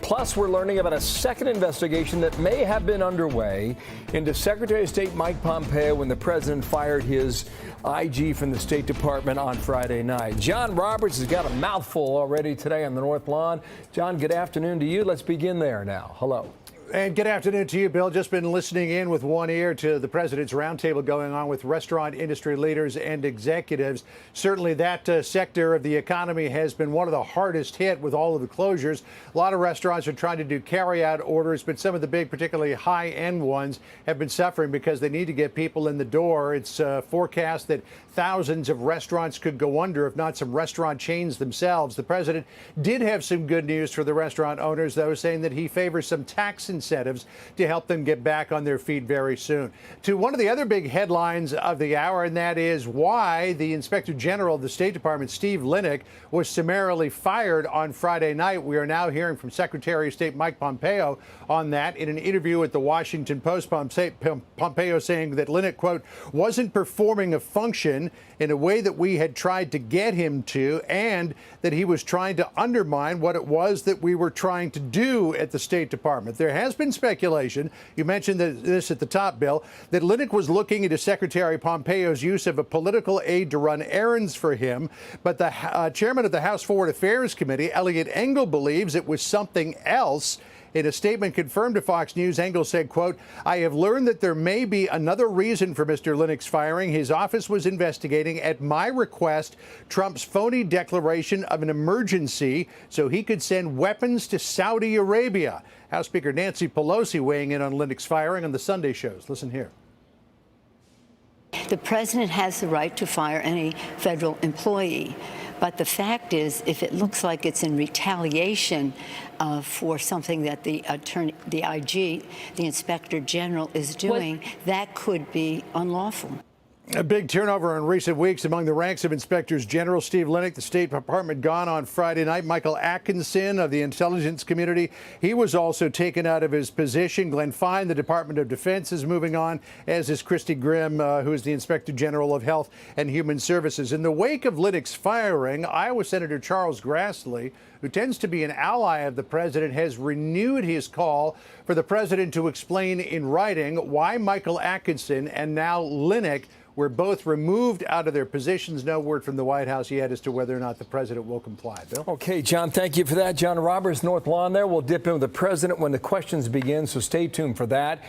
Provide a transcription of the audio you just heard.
Plus, we're learning about a second investigation that may have been underway into Secretary of State Mike Pompeo when the president fired his IG from the State Department on Friday night. John Roberts has got a mouthful already today on the North Lawn. John, good afternoon to you. Let's begin there now. Hello. And good afternoon to you, Bill. Just been listening in with one ear to the president's roundtable going on with restaurant industry leaders and executives. Certainly that sector of the economy has been one of the hardest hit with all of the closures. A lot of restaurants are trying to do carry-out orders, but some of the big, particularly high-end ones, have been suffering because they need to get people in the door. It's forecast that thousands of restaurants could go under, if not some restaurant chains themselves. The president did have some good news for the restaurant owners, though, saying that he favors some tax incentives to help them get back on their feet very soon. To one of the other big headlines of the hour, and that is why the Inspector General of the State Department, Steve Linick, was summarily fired on Friday night. We are now hearing from Secretary of State Mike Pompeo on that. In an interview with the Washington Post, Pompeo saying that Linick, quote, wasn't performing a function in a way that we had tried to get him to, and that he was trying to undermine what it was that we were trying to do at the State Department. There has been speculation, you mentioned this at the top, Bill, that Linick was looking into Secretary Pompeo's use of a political aide to run errands for him, but the chairman of the House Foreign Affairs Committee, Eliot Engel, believes it was something else. In a statement confirmed to Fox News, Engel said, quote, I have learned that there may be another reason for Mr. Linick's firing. His office was investigating, at my request, Trump's phony declaration of an emergency so he could send weapons to Saudi Arabia. House Speaker Nancy Pelosi weighing in on Linick's firing on the Sunday shows. Listen here. The president has the right to fire any federal employee. But the fact is, if it looks like it's in retaliation for something that the IG, the Inspector General, is doing, that could be unlawful. A big turnover in recent weeks among the ranks of Inspectors General. Steve Linick, the State Department, gone on Friday night. Michael Atkinson of the intelligence community, he was also taken out of his position. Glenn Fine, the Department of Defense, is moving on, as is Christy Grimm, who is the Inspector General of Health and Human Services. In the wake of Linick's firing, Iowa Senator Charles Grassley, who tends to be an ally of the president, has renewed his call for the president to explain in writing why Michael Atkinson and now Linick were both removed out of their positions. No word from the White House yet as to whether or not the president will comply. Bill? Okay, John, thank you for that. John Roberts, North Lawn there. We'll dip in with the president when the questions begin, so stay tuned for that.